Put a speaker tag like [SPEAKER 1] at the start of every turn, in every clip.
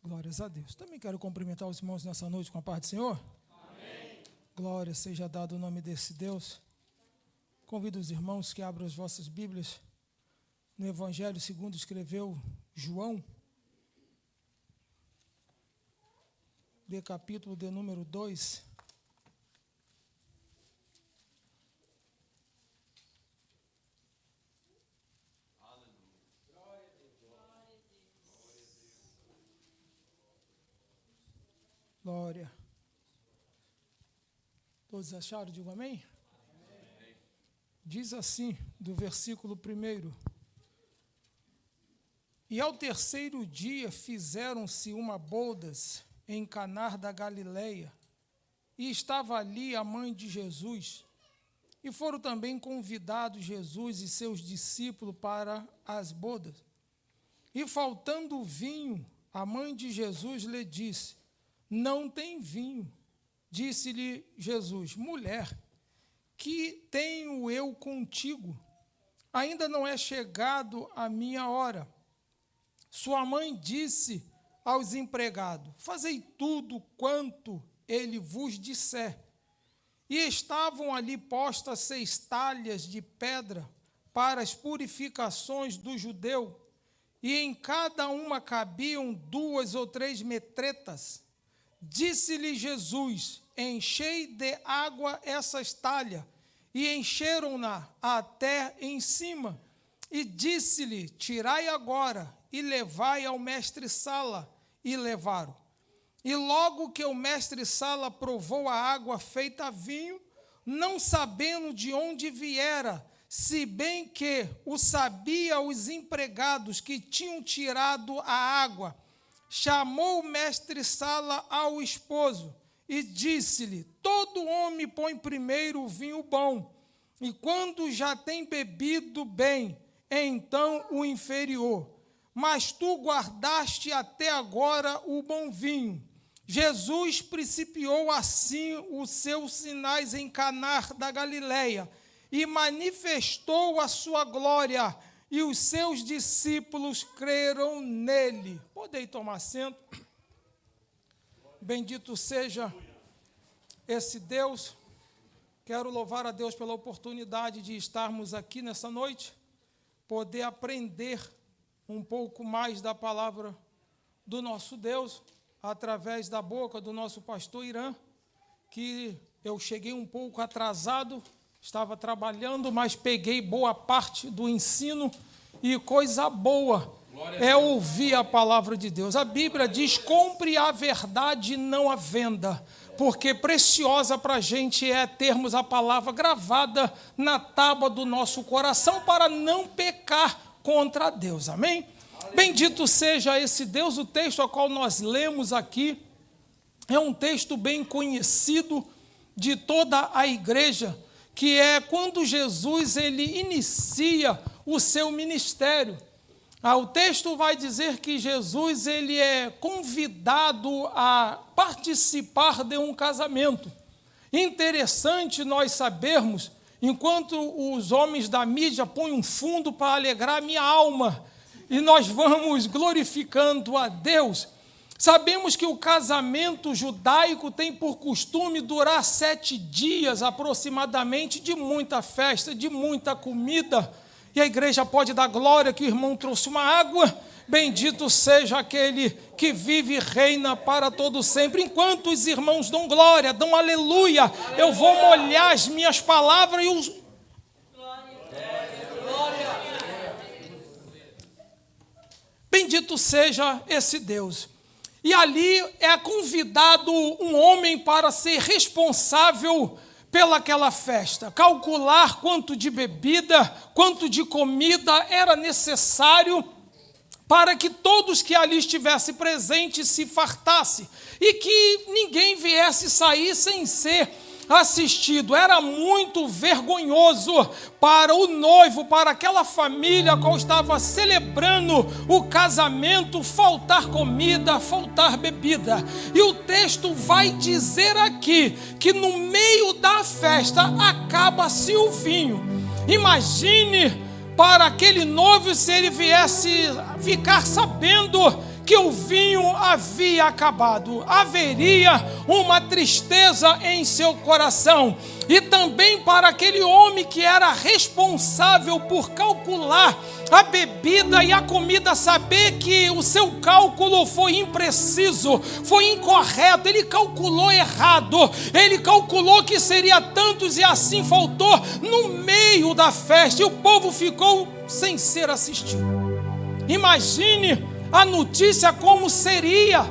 [SPEAKER 1] Glórias a Deus. Também quero cumprimentar os irmãos nessa noite com a paz do Senhor.
[SPEAKER 2] Amém.
[SPEAKER 1] Glória seja dado o nome desse Deus. Convido os irmãos que abram as vossas Bíblias no Evangelho segundo escreveu João, de capítulo de número 2. Glória. Todos acharam? Digo amém?
[SPEAKER 2] Amém.
[SPEAKER 1] Diz assim, do versículo 1: E ao terceiro dia fizeram-se uma bodas em Caná da Galileia, e estava ali a mãe de Jesus, e foram também convidados Jesus e seus discípulos para as bodas. E faltando o vinho, a mãe de Jesus lhe disse: Não tem vinho. Disse-lhe Jesus: Mulher, que tenho eu contigo? Ainda não é chegado a minha hora. Sua mãe disse aos empregados: Fazei tudo quanto ele vos disser. E estavam ali postas 6 talhas de pedra para as purificações do judeu, e em cada uma cabiam 2 ou 3 metretas. Disse-lhe Jesus: Enchei de água essas talhas. E encheram-na até em cima. E disse-lhe: Tirai agora e levai ao mestre-sala. E levaram. E logo que o mestre-sala provou a água feita vinho, não sabendo de onde viera, se bem que o sabia os empregados que tinham tirado a água, chamou o mestre-sala ao esposo e disse-lhe: Todo homem põe primeiro o vinho bom, e quando já tem bebido bem, então o inferior. Mas tu guardaste até agora o bom vinho. Jesus principiou assim os seus sinais em Caná da Galileia e manifestou a sua glória, e os seus discípulos creram nele. Podem tomar assento. Bendito seja esse Deus. Quero louvar a Deus pela oportunidade de estarmos aqui nessa noite, poder aprender um pouco mais da palavra do nosso Deus, através da boca do nosso pastor Irã, que eu cheguei um pouco atrasado, estava trabalhando, mas peguei boa parte do ensino, e coisa boa é ouvir a palavra de Deus. A Bíblia diz: compre a verdade e não a venda, porque preciosa para a gente é termos a palavra gravada na tábua do nosso coração para não pecar contra Deus. Amém? Bendito seja esse Deus. O texto ao qual nós lemos aqui é um texto bem conhecido de toda a igreja, que é quando Jesus ele inicia o seu ministério. O texto vai dizer que Jesus ele é convidado a participar de um casamento. Interessante nós sabermos, enquanto os homens da mídia põem um fundo para alegrar minha alma, e nós vamos glorificando a Deus, sabemos que o casamento judaico tem por costume durar 7 dias aproximadamente, de muita festa, de muita comida. E a igreja pode dar glória que o irmão trouxe uma água. Bendito seja aquele que vive e reina para todo sempre. Enquanto os irmãos dão glória, dão aleluia, eu vou molhar as minhas palavras e os... Bendito seja esse Deus. E ali é convidado um homem para ser responsável pelaquela festa, calcular quanto de bebida, quanto de comida era necessário para que todos que ali estivessem presentes se fartassem e que ninguém viesse sair sem ser assistido. Era muito vergonhoso para o noivo, para aquela família a qual estava celebrando o casamento, faltar comida, faltar bebida. E o texto vai dizer aqui que no meio da festa acaba-se o vinho. Imagine para aquele noivo se ele viesse ficar sabendo que o vinho havia acabado. Haveria uma tristeza em seu coração. E também para aquele homem que era responsável por calcular a bebida e a comida, saber que o seu cálculo foi impreciso, foi incorreto, ele calculou errado, ele calculou que seria tantos e assim faltou no meio da festa e o povo ficou sem ser assistido. Imagine a notícia como seria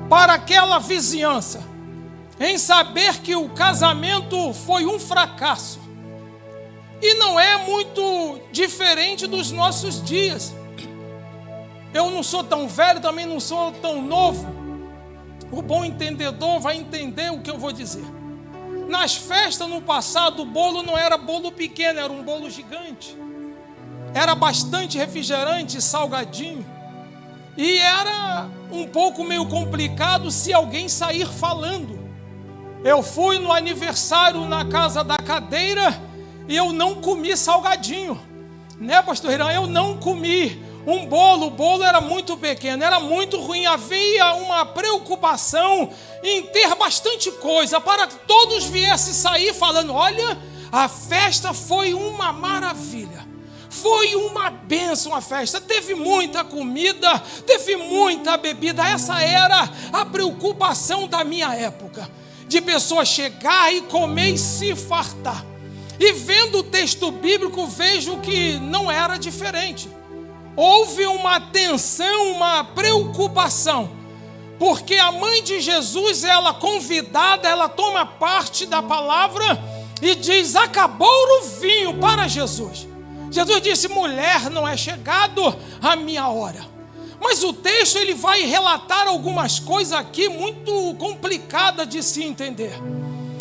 [SPEAKER 1] para aquela vizinhança, em saber que o casamento foi um fracasso. E não é muito diferente dos nossos dias. Eu não sou tão velho, também não sou tão novo. O bom entendedor vai entender o que eu vou dizer. Nas festas no passado, o bolo não era bolo pequeno, era um bolo gigante. Era bastante refrigerante, salgadinho. E era um pouco meio complicado se alguém sair falando. Eu fui no aniversário na casa da cadeira e eu não comi salgadinho, né, pastor Irã? Eu não comi um bolo, o bolo era muito pequeno, era muito ruim. Havia uma preocupação em ter bastante coisa para que todos viessem sair falando: olha, a festa foi uma maravilha. Foi uma bênção a festa, teve muita comida, teve muita bebida. Essa era a preocupação da minha época, de pessoas chegar e comer e se fartar. E vendo o texto bíblico, vejo que não era diferente. Houve uma tensão, uma preocupação, porque a mãe de Jesus, ela convidada, ela toma parte da palavra e diz: acabou o vinho para Jesus. Jesus disse: mulher, não é chegado a minha hora. Mas o texto ele vai relatar algumas coisas aqui muito complicadas de se entender.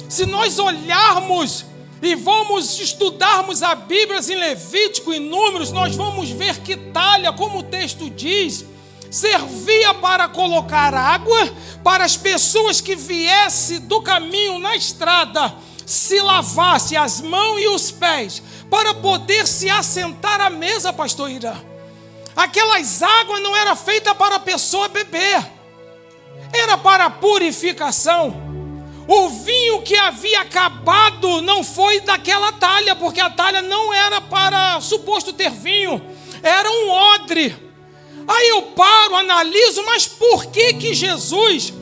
[SPEAKER 1] Se nós olharmos e vamos estudarmos a Bíblia em Levítico e Números, nós vamos ver que talha, como o texto diz, servia para colocar água para as pessoas que viessem do caminho na estrada, se lavasse as mãos e os pés, para poder se assentar à mesa, pastor Irã. Aquelas águas não eram feitas para a pessoa beber, era para a purificação. O vinho que havia acabado não foi daquela talha, porque a talha não era para suposto ter vinho, era um odre. Aí eu paro, analiso, mas por que Jesus,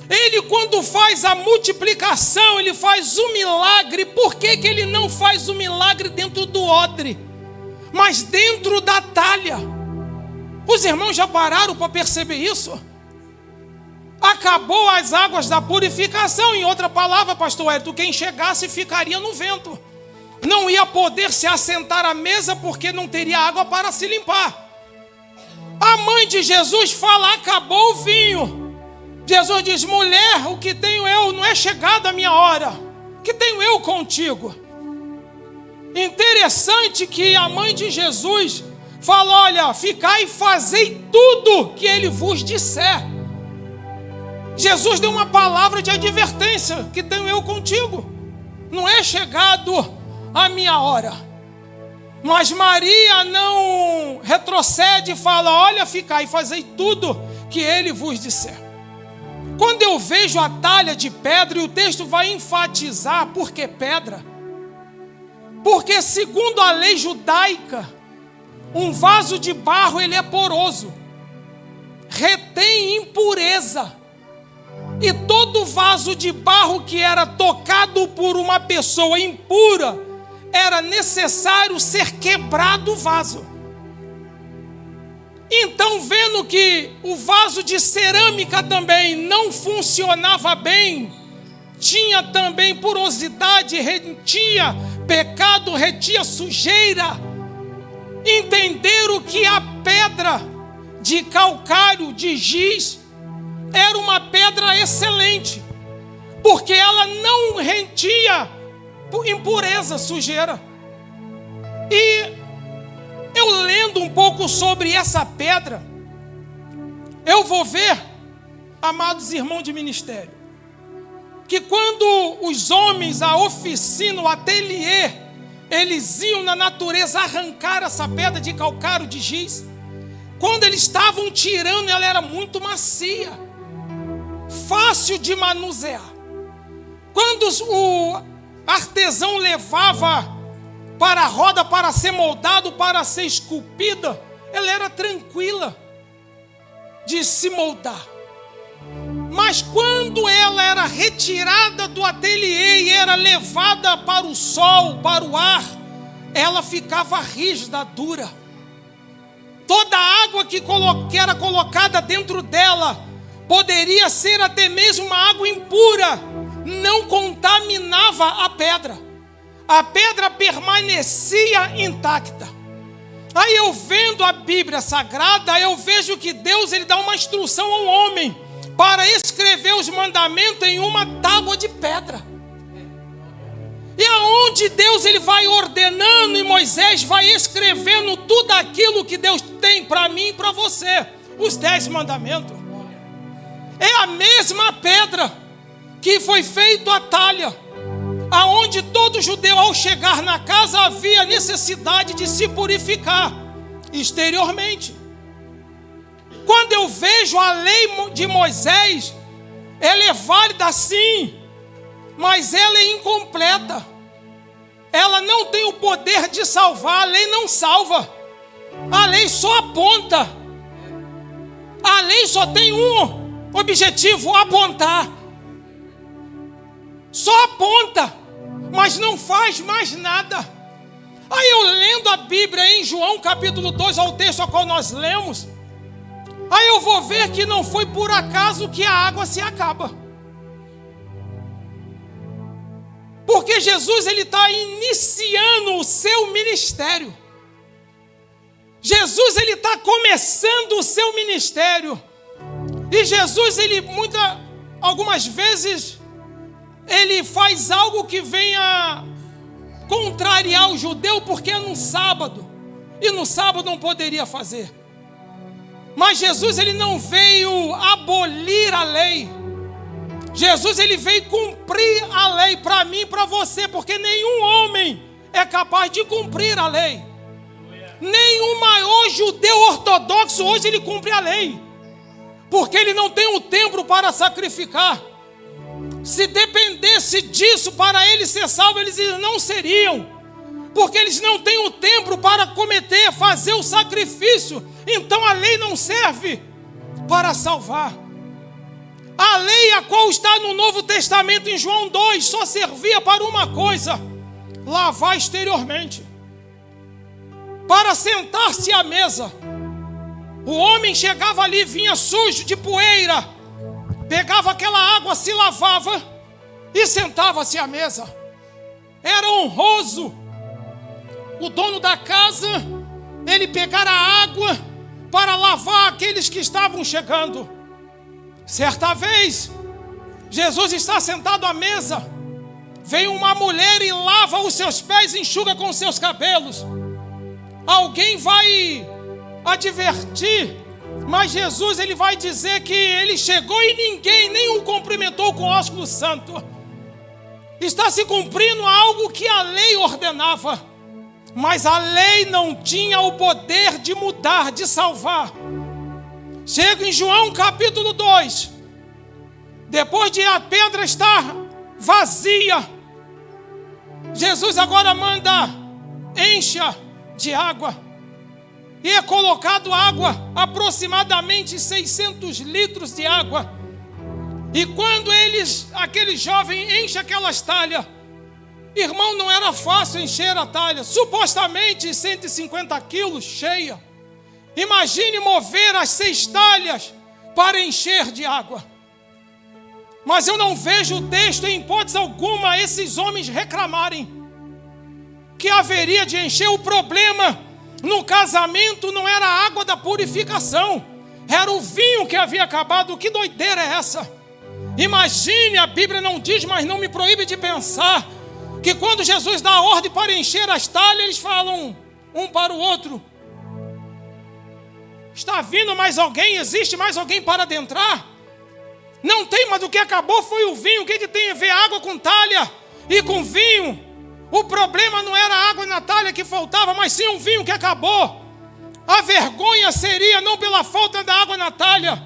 [SPEAKER 1] ele quando faz a multiplicação, ele faz o milagre, por que ele não faz o milagre dentro do odre, mas dentro da talha? Os irmãos já pararam para perceber isso? Acabou as águas da purificação. Em outra palavra, pastor Hélio, quem chegasse ficaria no vento. Não ia poder se assentar à mesa porque não teria água para se limpar. A mãe de Jesus fala: acabou o vinho. Jesus diz: mulher, o que tenho eu, não é chegada a minha hora. O que tenho eu contigo? Interessante que a mãe de Jesus fala: olha, ficai e fazei tudo que ele vos disser. Jesus deu uma palavra de advertência: que tenho eu contigo, não é chegado a minha hora. Mas Maria não retrocede e fala: olha, ficai e fazei tudo que ele vos disser. Quando eu vejo a talha de pedra, e o texto vai enfatizar por que pedra, porque segundo a lei judaica, um vaso de barro ele é poroso, retém impureza. E todo vaso de barro que era tocado por uma pessoa impura, era necessário ser quebrado o vaso. Então, vendo que o vaso de cerâmica também não funcionava bem, tinha também porosidade, retia pecado, retia sujeira, entenderam que a pedra de calcário, de giz, era uma pedra excelente, porque ela não retia impureza, sujeira. E eu lendo um pouco sobre essa pedra, eu vou ver, amados irmãos de ministério, que quando os homens, a oficina, o ateliê, eles iam na natureza arrancar essa pedra de calcário, de giz, quando eles estavam tirando, ela era muito macia, fácil de manusear. Quando o artesão levava para a roda para ser moldado, para ser esculpida, ela era tranquila de se moldar. Mas quando ela era retirada do ateliê e era levada para o sol, para o ar, ela ficava rígida, dura. Toda a água que era colocada dentro dela poderia ser até mesmo uma água impura, não contaminava a pedra. A pedra permanecia intacta. Aí eu vendo a Bíblia Sagrada, eu vejo que Deus ele dá uma instrução ao homem para escrever os mandamentos em uma tábua de pedra. E aonde Deus ele vai ordenando e Moisés vai escrevendo tudo aquilo que Deus tem para mim e para você. Os 10 mandamentos. É a mesma pedra que foi feito a talha, aonde todo judeu ao chegar na casa havia necessidade de se purificar exteriormente. Quando eu vejo a lei de Moisés, ela é válida sim, mas ela é incompleta. Ela não tem o poder de salvar, a lei não salva. A lei só aponta. A lei só tem um objetivo, apontar. Só aponta, mas não faz mais nada. Aí eu lendo a Bíblia em João capítulo 2, ao texto ao qual nós lemos, aí eu vou ver que não foi por acaso que a água se acaba. Porque Jesus ele está iniciando o seu ministério. Jesus ele está começando o seu ministério. E Jesus ele algumas vezes ele faz algo que venha contrariar o judeu, porque é no sábado. E no sábado não poderia fazer. Mas Jesus ele não veio abolir a lei. Jesus ele veio cumprir a lei para mim e para você, porque nenhum homem é capaz de cumprir a lei. Nenhum maior judeu ortodoxo hoje ele cumpre a lei, porque ele não tem um templo para sacrificar. Se dependesse disso para eles ser salvos, eles não seriam, porque eles não têm o templo para fazer o sacrifício. Então a lei não serve para salvar. A lei a qual está no Novo Testamento em João 2 só servia para uma coisa: lavar exteriormente. Para sentar-se à mesa, o homem chegava ali, vinha sujo de poeira, pegava aquela água, se lavava e sentava-se à mesa. Era honroso o dono da casa ele pegar a água para lavar aqueles que estavam chegando. Certa vez, Jesus está sentado à mesa, vem uma mulher e lava os seus pés, enxuga com os seus cabelos. Alguém vai advertir, mas Jesus ele vai dizer que ele chegou e ninguém nem o cumprimentou com ósculo santo. Está se cumprindo algo que a lei ordenava, mas a lei não tinha o poder de mudar, de salvar. Chega em João capítulo 2, depois de a pedra estar vazia, Jesus agora manda, encha de água, e é colocado água, aproximadamente 600 litros de água. E quando aquele jovem enche aquelas talhas, irmão, não era fácil encher a talha, supostamente 150 quilos cheia. Imagine mover as 6 talhas para encher de água. Mas eu não vejo o texto, em hipótese alguma, esses homens reclamarem que haveria de encher. O problema no casamento não era a água da purificação, era o vinho que havia acabado. Que doideira é essa? Imagine, a Bíblia não diz, mas não me proíbe de pensar, que quando Jesus dá a ordem para encher as talhas, eles falam um para o outro: está vindo mais alguém? Existe mais alguém para adentrar? Não tem, mas o que acabou foi o vinho. O que tem a ver água com talha e com vinho? O problema não era a água na talha que faltava, mas sim um vinho que acabou. A vergonha seria não pela falta da água na talha,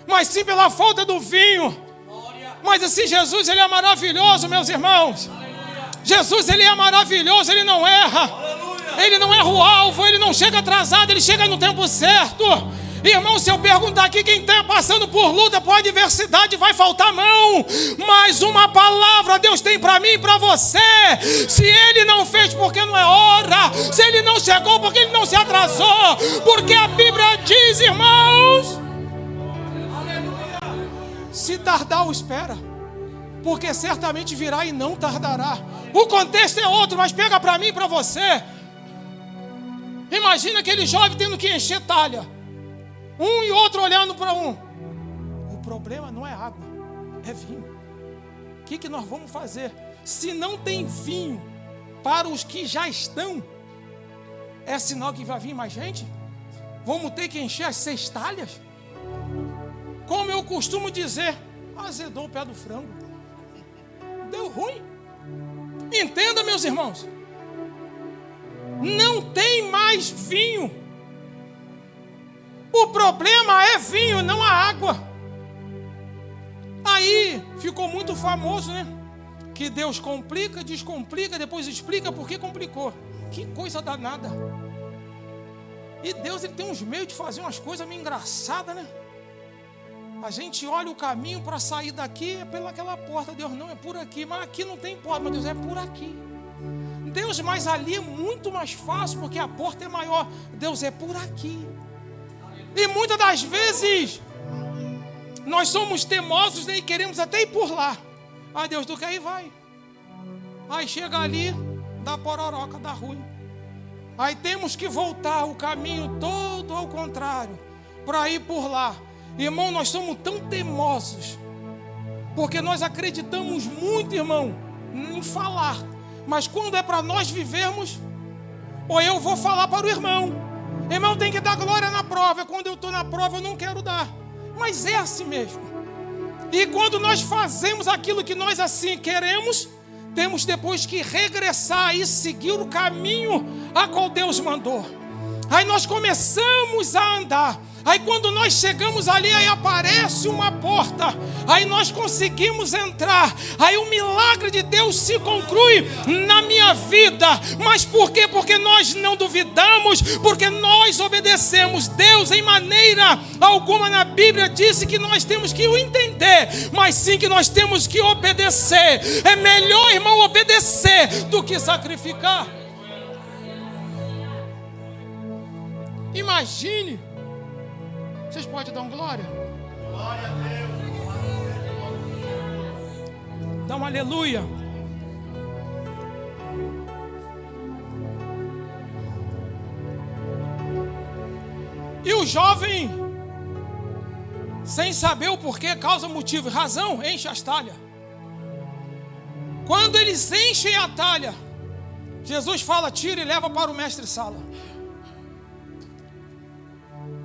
[SPEAKER 1] mas sim pela falta do vinho. Mas assim, Jesus, ele é maravilhoso, meus irmãos. Jesus, ele é maravilhoso, ele não erra. Ele não erra o alvo, ele não chega atrasado, ele chega no tempo certo. Irmão, se eu perguntar aqui quem está passando por luta, por adversidade, vai faltar mão. Mas uma palavra Deus tem para mim e para você. Se Ele não fez, porque não é hora. Se Ele não chegou, porque Ele não se atrasou. Porque a Bíblia diz, irmãos, se tardar, o espera, porque certamente virá e não tardará. O contexto é outro, mas pega para mim e para você. Imagina aquele jovem tendo que encher talha, um e outro olhando para um. O problema não é água, é vinho. O que nós vamos fazer? Se não tem vinho para os que já estão, é sinal que vai vir mais gente? Vamos ter que encher as 6 talhas? Como eu costumo dizer, azedou o pé do frango. Deu ruim. Entenda, meus irmãos. Não tem mais vinho. O problema é vinho, não a água. Aí ficou muito famoso, né? Que Deus complica, descomplica, depois explica por que complicou. Que coisa danada. E Deus, ele tem uns meios de fazer umas coisas meio engraçadas, né? A gente olha o caminho para sair daqui, é pelaquela porta. Deus, não, é por aqui. Mas aqui não tem porta, mas Deus, é por aqui. Deus, mas ali é muito mais fácil, porque a porta é maior. Deus, é por aqui. E muitas das vezes nós somos teimosos, né, e queremos até ir por lá. Ai, Deus, tu quer ir? Vai. Aí chega ali, dá pororoca, dá ruim. Aí temos que voltar o caminho todo ao contrário, para ir por lá. Irmão, nós somos tão teimosos, porque nós acreditamos muito, irmão, em falar. Mas quando é para nós vivermos, ou eu vou falar para o irmão. Irmão, tem que dar glória na prova. Quando eu estou na prova, eu não quero dar. Mas é assim mesmo. E quando nós fazemos aquilo que nós assim queremos, temos depois que regressar e seguir o caminho a qual Deus mandou. Aí nós começamos a andar. Aí quando nós chegamos ali, aí aparece uma porta. Aí nós conseguimos entrar. Aí o milagre de Deus se conclui na minha vida. Mas por quê? Porque nós não duvidamos, porque nós obedecemos. Deus em maneira alguma na Bíblia disse que nós temos que o entender, mas sim que nós temos que obedecer. É melhor, irmão, obedecer do que sacrificar. Imagine. Vocês podem dar um glória? Glória a Deus. Dá um aleluia. E o jovem, sem saber o porquê, causa, motivo e razão, enche as talhas. Quando eles enchem a talha, Jesus fala, tira e leva para o mestre-sala.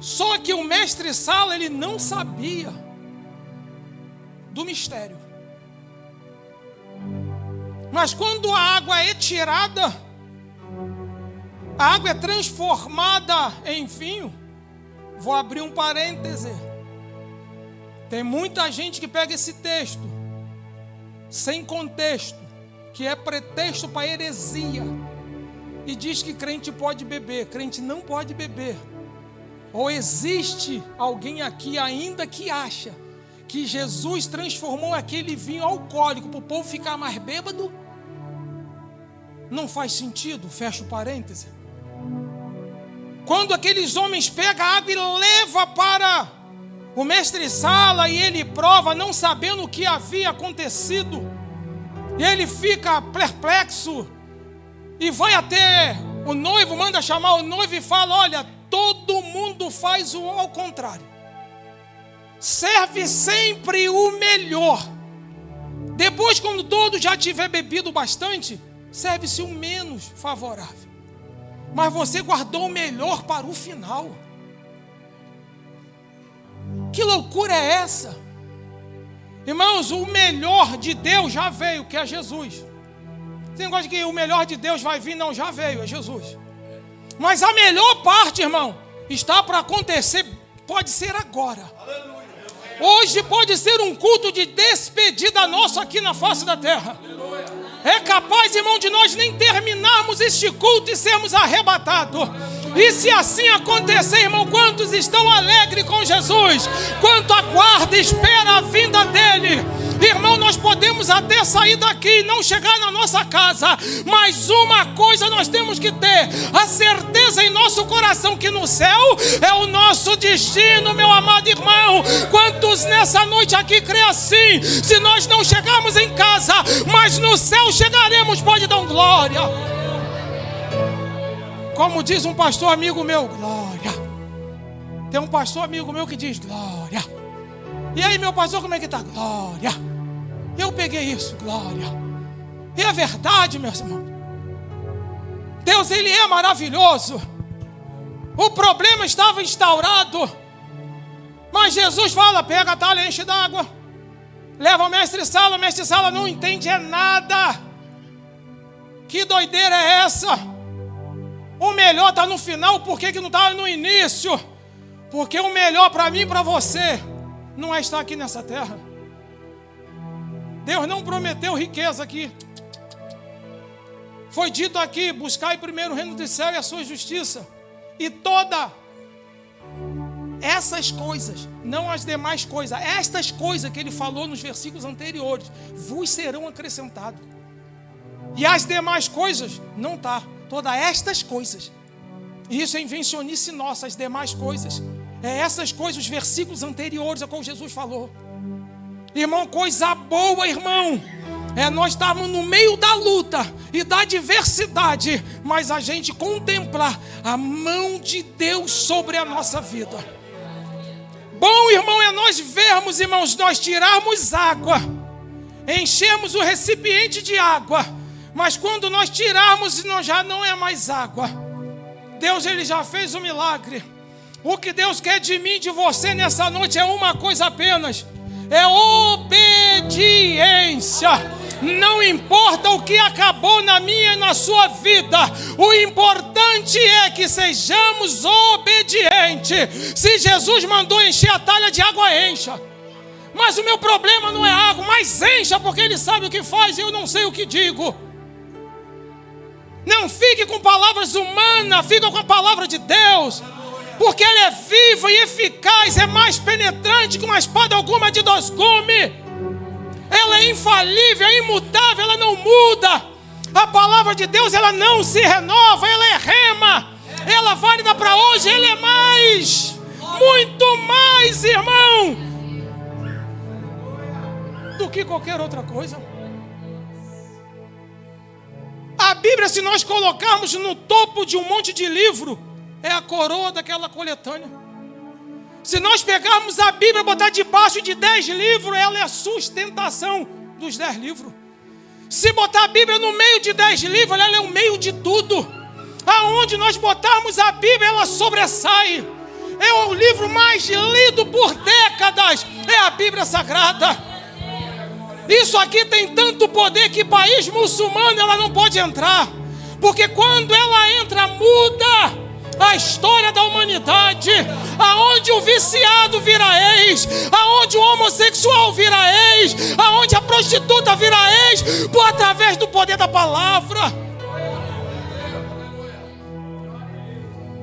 [SPEAKER 1] Só que o mestre-sala, ele não sabia do mistério. Mas quando a água é tirada, a água é transformada em vinho. Vou abrir um parêntese. Tem muita gente que pega esse texto sem contexto, que é pretexto para heresia, e diz que crente pode beber. Crente não pode beber. Ou existe alguém aqui ainda que acha que Jesus transformou aquele vinho alcoólico para o povo ficar mais bêbado? Não faz sentido, fecha o parêntese. Quando aqueles homens pegam a água e levam para o mestre-sala e ele prova, não sabendo o que havia acontecido, e ele fica perplexo e vai até o noivo, manda chamar o noivo e fala, olha, todo mundo faz o ao contrário. Serve sempre o melhor. Depois, quando todo já tiver bebido bastante, serve-se o menos favorável. Mas você guardou o melhor para o final. Que loucura é essa? Irmãos, o melhor de Deus já veio, que é Jesus. Você não gosta de que o melhor de Deus vai vir? Não, já veio, é Jesus. Mas a melhor parte, irmão, está para acontecer, pode ser agora. Hoje pode ser um culto de despedida nosso aqui na face da terra. É capaz, irmão, de nós nem terminarmos este culto e sermos arrebatados. E se assim acontecer, irmão, quantos estão alegres com Jesus? Quanto aguarda e espera a vinda dele? Irmão, nós podemos até sair daqui e não chegar na nossa casa, mas uma coisa nós temos que ter: a certeza em nosso coração que no céu é o nosso destino, meu amado irmão. Quantos nessa noite aqui crê assim? Se nós não chegarmos em casa, mas no céu chegaremos, pode dar glória. Como diz um pastor amigo meu, glória. Tem um pastor amigo meu que diz glória. E aí, meu pastor, como é que está? Glória. Eu peguei isso, glória. E é verdade, meus irmãos. Deus, Ele é maravilhoso. O problema estava instaurado, mas Jesus fala: pega a talha, enche d'água, leva ao mestre Sala. O mestre Sala não entende nada. Que doideira é essa? O melhor está no final, por que não está no início? Porque o melhor para mim e para você não é estar aqui nessa terra. Deus não prometeu riqueza aqui. Foi dito aqui: buscai primeiro o reino do céu e a sua justiça, e toda essas coisas, não as demais coisas, estas coisas que ele falou nos versículos anteriores, vos serão acrescentadas. E as demais coisas, não está. Todas estas coisas. Isso é invencionice nossa, as demais coisas. É essas coisas, os versículos anteriores a qual Jesus falou. Irmão, coisa boa, irmão, é nós estarmos no meio da luta e da adversidade, mas a gente contemplar a mão de Deus sobre a nossa vida. Bom, irmão, é nós vermos, irmãos, nós tirarmos água, enchermos o recipiente de água, mas quando nós tirarmos, já não é mais água. Deus, Ele já fez um milagre. O que Deus quer de mim e de você nessa noite é uma coisa apenas: é obediência. Não importa o que acabou na minha e na sua vida, o importante é que sejamos obedientes. Se Jesus mandou encher a talha de água, encha. Mas o meu problema não é água, mas encha, porque Ele sabe o que faz e eu não sei o que digo. Não fique com palavras humanas, fica com a palavra de Deus, porque ela é viva e eficaz, é mais penetrante que uma espada alguma de 2 gumes. Ela é infalível, é imutável, ela não muda. A palavra de Deus, ela não se renova, ela é rema, ela é válida para hoje, ela é mais, muito mais, irmão, do que qualquer outra coisa. A Bíblia, se nós colocarmos no topo de um monte de livro, é a coroa daquela coletânea. Se nós pegarmos a Bíblia e botar debaixo de 10 livros, ela é a sustentação dos 10 livros. Se botar a Bíblia no meio de 10 livros, ela é o meio de tudo. Aonde nós botarmos a Bíblia, ela sobressai. É o livro mais lido por décadas, é a Bíblia Sagrada. Isso aqui tem tanto poder que país muçulmano ela não pode entrar, porque quando ela entra, muda a história da humanidade. Aonde o viciado vira ex, aonde o homossexual vira ex, aonde a prostituta vira ex, através do poder da palavra.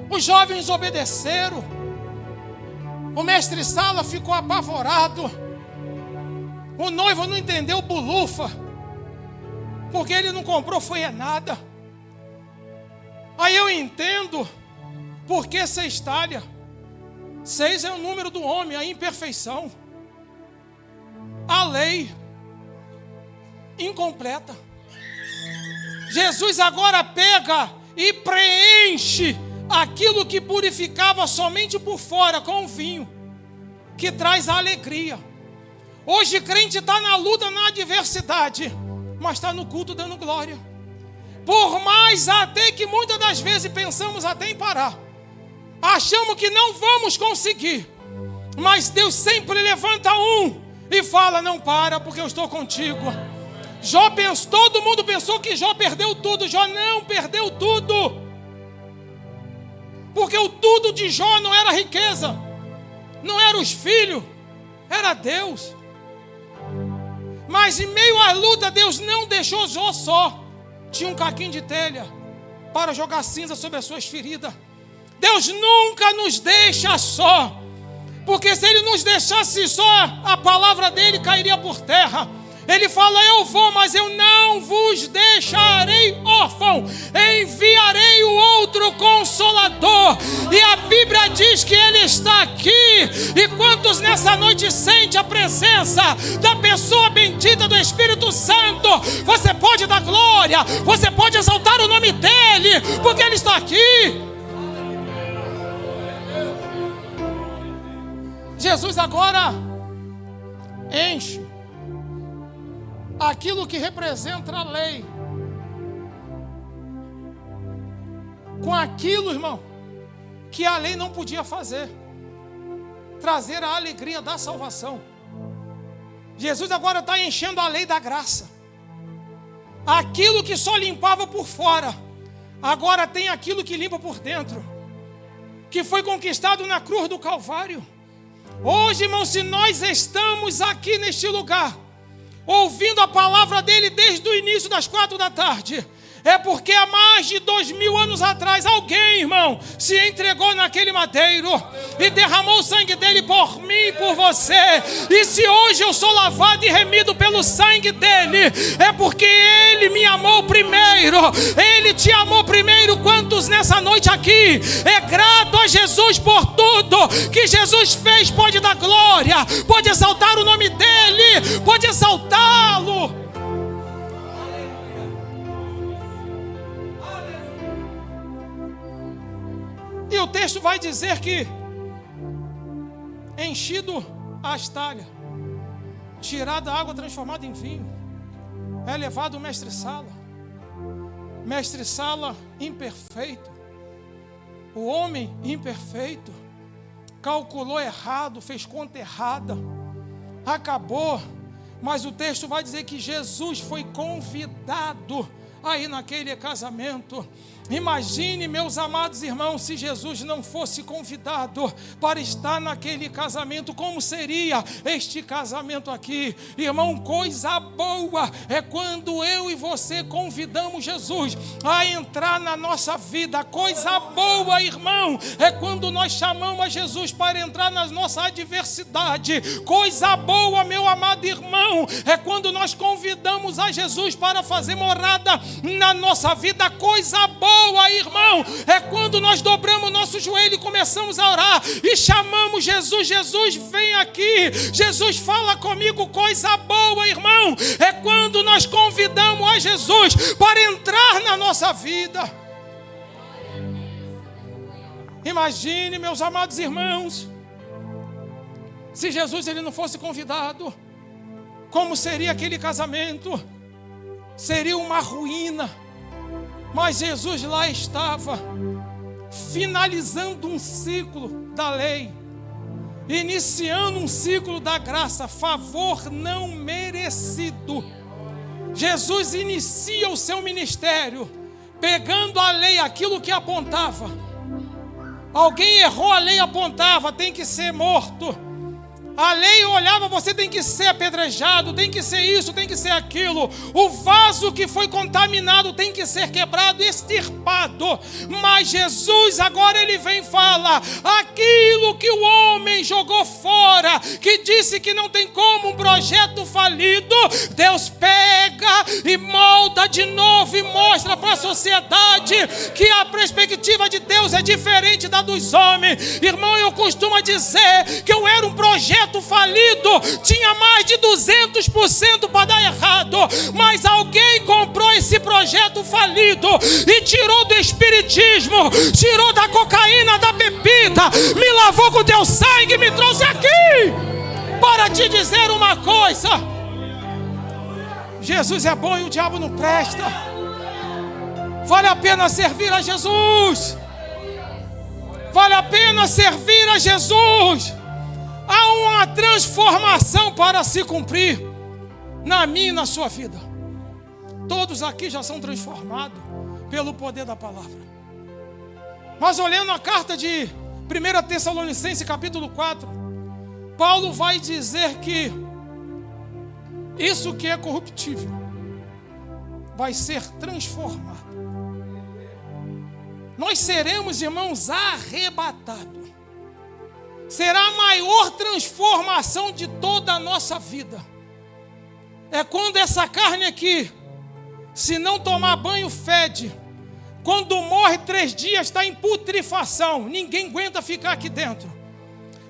[SPEAKER 1] Os jovens obedeceram. O mestre Sala ficou apavorado. O noivo não entendeu bulufa, porque ele não comprou foi nada. Aí eu entendo por que 6 talhas. 6 é o número do homem, a imperfeição, a lei incompleta. Jesus agora pega e preenche aquilo que purificava somente por fora com o vinho, que traz a alegria. Hoje crente está na luta, na adversidade, mas está no culto dando glória. Por mais até que muitas das vezes pensamos até em parar, achamos que não vamos conseguir, mas Deus sempre levanta um e fala: não para, porque eu estou contigo. Jó pensou, todo mundo pensou que Jó perdeu tudo. Jó não perdeu tudo. Porque o tudo de Jó não era riqueza, não eram os filhos, era Deus. Mas em meio à luta, Deus não deixou Jó só. Tinha um caquinho de telha para jogar cinza sobre as suas feridas. Deus nunca nos deixa só, porque se Ele nos deixasse só, a palavra dEle cairia por terra. Ele fala: eu vou, mas eu não vos deixarei órfão, enviarei o outro Consolador. E a Bíblia diz que Ele está aqui. E quantos nessa noite sente a presença da pessoa bendita do Espírito Santo? Você pode dar glória, você pode exaltar o nome dEle, porque Ele está aqui. Jesus agora enche aquilo que representa a lei com aquilo, irmão, que a lei não podia fazer, trazer a alegria da salvação. Jesus agora está enchendo a lei da graça. Aquilo que só limpava por fora, agora tem aquilo que limpa por dentro, que foi conquistado na cruz do Calvário. Hoje, irmão, se nós estamos aqui neste lugar, ouvindo a palavra dele desde o início das 4 da tarde, é porque há mais de 2000 anos atrás alguém, irmão, se entregou naquele madeiro e derramou o sangue dele por mim e por você. E se hoje eu sou lavado e remido pelo sangue dele, é porque ele me amou primeiro. Ele te amou primeiro. Quantos nessa noite aqui é grato a Jesus por tudo que Jesus fez? Pode dar glória, pode exaltar o nome dele, pode exaltá-lo. E o texto vai dizer que, enchido as talhas, tirada a água transformada em vinho, é levado o mestre-sala. Mestre-sala imperfeito, o homem imperfeito, calculou errado, fez conta errada, acabou. Mas o texto vai dizer que Jesus foi convidado aí naquele casamento. Imagine, meus amados irmãos, se Jesus não fosse convidado para estar naquele casamento, como seria este casamento aqui? Irmão, coisa boa é quando eu e você convidamos Jesus a entrar na nossa vida. Coisa boa, irmão, é quando nós chamamos a Jesus para entrar na nossa adversidade. Coisa boa, meu amado irmão, é quando nós convidamos a Jesus para fazer morada na nossa vida. Coisa boa, irmão, é quando nós dobramos nosso joelho e começamos a orar e chamamos Jesus. Jesus, vem aqui. Jesus, fala comigo. Coisa boa, irmão, é quando nós convidamos a Jesus para entrar na nossa vida. Imagine, meus amados irmãos, se Jesus ele não fosse convidado, como seria aquele casamento? Seria uma ruína. Mas Jesus lá estava, finalizando um ciclo da lei, iniciando um ciclo da graça, favor não merecido. Jesus inicia o seu ministério, pegando a lei, aquilo que apontava. Alguém errou, a lei apontava, tem que ser morto. A lei olhava, você tem que ser apedrejado, tem que ser isso, tem que ser aquilo. O vaso que foi contaminado tem que ser quebrado, extirpado. Mas Jesus agora ele vem e fala: aquilo que o homem jogou fora, que disse que não tem como, um projeto falido, Deus pega e molda de novo e mostra para a sociedade que a perspectiva de Deus é diferente da dos homens. Irmão, eu costumo dizer que eu era um projeto falido, tinha mais de 200% para dar errado, mas alguém comprou esse projeto falido e tirou do espiritismo, tirou da cocaína, da bebida, me lavou com teu sangue e me trouxe aqui para te dizer uma coisa: Jesus é bom e o diabo não presta. Vale a pena servir a Jesus, vale a pena servir a Jesus. Há uma transformação para se cumprir na minha e na sua vida. Todos aqui já são transformados pelo poder da palavra. Mas olhando a carta de 1 Tessalonicenses capítulo 4, Paulo vai dizer que isso que é corruptível vai ser transformado. Nós seremos, irmãos, arrebatados. Será a maior transformação de toda a nossa vida. É quando essa carne aqui, se não tomar banho, fede. Quando morre 3 dias, está em putrefação. Ninguém aguenta ficar aqui dentro.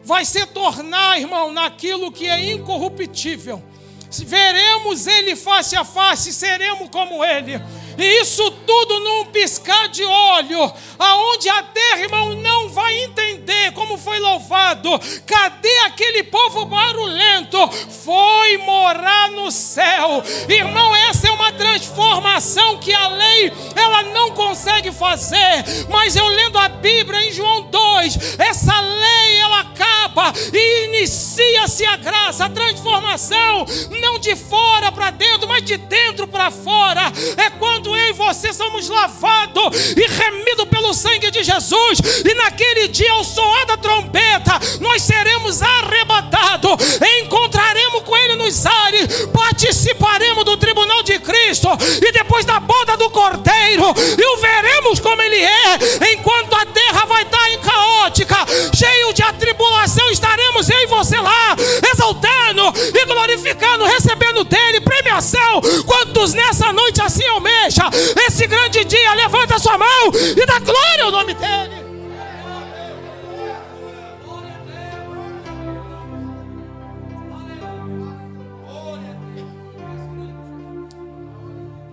[SPEAKER 1] Vai se tornar, irmão, naquilo que é incorruptível. Veremos Ele face a face, seremos como Ele. E isso tudo num piscar de olho, aonde a terra, irmão, não vai entender como foi louvado. Cadê aquele povo barulhento? Foi morar no céu. Irmão, essa é uma transformação que a lei, ela não consegue fazer. Mas eu lendo a Bíblia em João 2, essa lei, ela acaba e inicia-se a graça, a transformação, não de fora para dentro, mas de dentro para fora. É quando eu e você somos lavados e remidos pelo sangue de Jesus, e naquele dia, ao soar da trombeta, nós seremos arrebatados, encontraremos com Ele nos ares, participaremos do tribunal de Cristo, e depois da boda do Cordeiro, e o veremos como Ele é. Enquanto a terra vai estar em caótica, cheio de atribulação, estaremos eu e você lá, exaltando e glorificando, recebendo dele premiação. Quantos nessa noite assim almejam esse grande dia, levanta a sua mão e dá glória ao nome dele.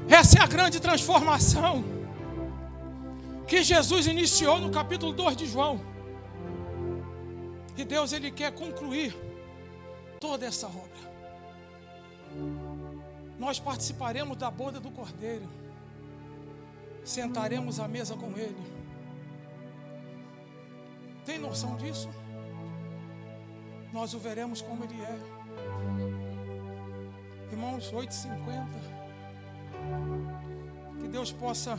[SPEAKER 1] Essa é a grande transformação que Jesus iniciou no capítulo 2 de João. E Deus, Ele quer concluir toda essa obra. Nós participaremos da boda do Cordeiro, sentaremos à mesa com Ele. Tem noção disso? Nós o veremos como Ele é. Irmãos, 8h50. Que Deus possa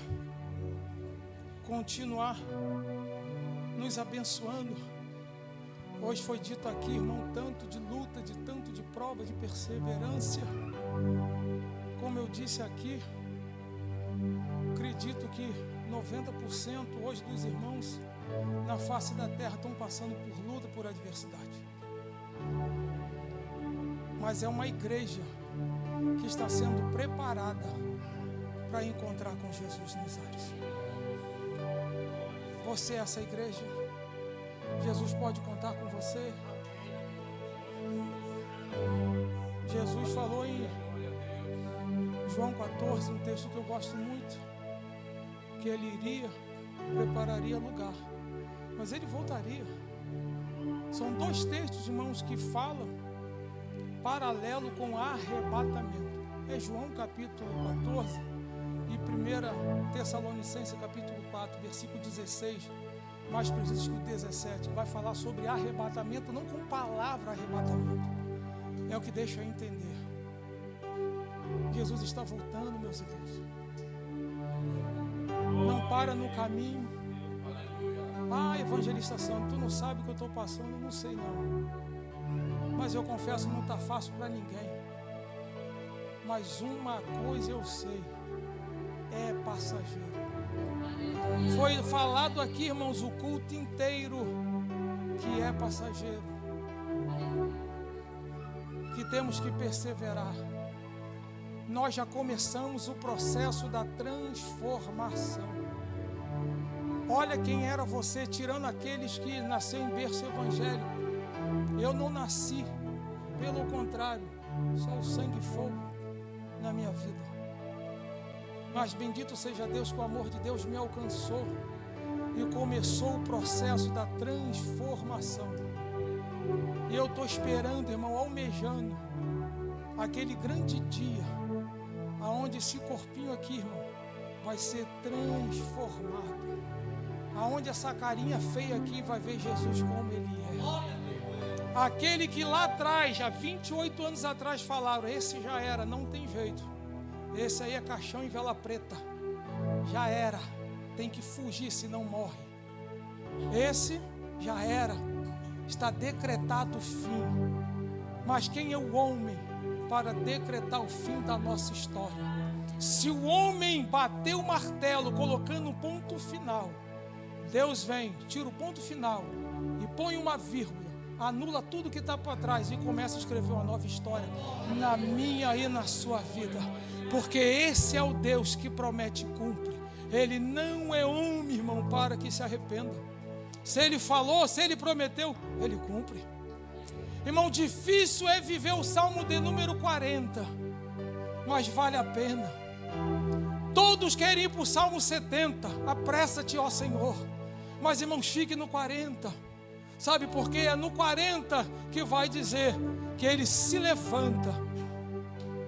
[SPEAKER 1] continuar nos abençoando. Hoje foi dito aqui, irmão, tanto de luta, tanto de prova, de perseverança. Como eu disse aqui, acredito que 90% hoje dos irmãos na face da terra estão passando por luta, por adversidade. Mas é uma igreja que está sendo preparada para encontrar com Jesus nos ares. Você é essa igreja? Jesus pode contar com você? Jesus falou em João 14, um texto que eu gosto muito, que Ele iria, prepararia lugar, mas Ele voltaria. São 2 textos, irmãos, que falam paralelo com arrebatamento. É João capítulo 14 e 1 Tessalonicenses capítulo 4, versículo 16, mais preciso que o 17, vai falar sobre arrebatamento, não com palavra arrebatamento. É o que deixa eu entender. Jesus está voltando, meus irmãos. Não para no caminho. Ah, evangelista Santo, tu não sabe o que eu estou passando? Eu não sei não. Mas eu confesso, não está fácil para ninguém. Mas uma coisa eu sei, é passageiro. Foi falado aqui, irmãos, o culto inteiro, que é passageiro. Que temos que perseverar. Nós já começamos o processo da transformação. Olha quem era você, tirando aqueles que nasceram em berço evangélico. Eu não nasci, pelo contrário, só o sangue e fogo na minha vida. Mas bendito seja Deus, que o amor de Deus me alcançou e começou o processo da transformação. E eu estou esperando, irmão, almejando aquele grande dia, aonde esse corpinho aqui, irmão, vai ser transformado. Aonde essa carinha feia aqui vai ver Jesus como Ele é. Aquele que lá atrás, já 28 anos atrás, falaram, esse já era, não tem jeito. Esse aí é caixão em vela preta. Já era. Tem que fugir, senão morre. Esse já era, está decretado o fim. Mas quem é o homem para decretar o fim da nossa história? Se o homem bater o martelo colocando um ponto final, Deus vem, tira o ponto final e põe uma vírgula, anula tudo que está para trás e começa a escrever uma nova história na minha e na sua vida. Porque esse é o Deus que promete e cumpre. Ele não é homem, irmão, para que se arrependa. Se ele falou, se ele prometeu, ele cumpre. Irmão, difícil é viver o Salmo de número 40, mas vale a pena. Todos querem ir para o Salmo 70, apressa-te, ó Senhor. Mas, irmãos, fique no 40. Sabe por quê? É no 40 que vai dizer que ele se levanta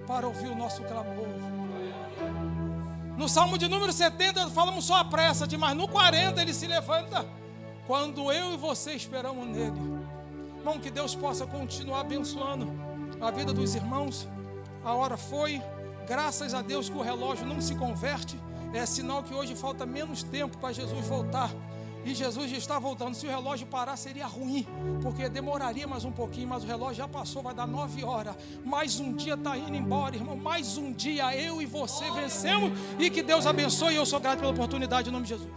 [SPEAKER 1] para ouvir o nosso clamor. No Salmo de número 70 falamos só apressa-te, mas no 40 ele se levanta quando eu e você esperamos nele. Irmão, que Deus possa continuar abençoando a vida dos irmãos. A hora foi, graças a Deus que o relógio não se converte. É sinal que hoje falta menos tempo para Jesus voltar. E Jesus já está voltando. Se o relógio parar seria ruim, porque demoraria mais um pouquinho, mas o relógio já passou, vai dar 9 horas. Mais um dia está indo embora, irmão. Mais um dia eu e você vencemos. E que Deus abençoe. E eu sou grato pela oportunidade em nome de Jesus.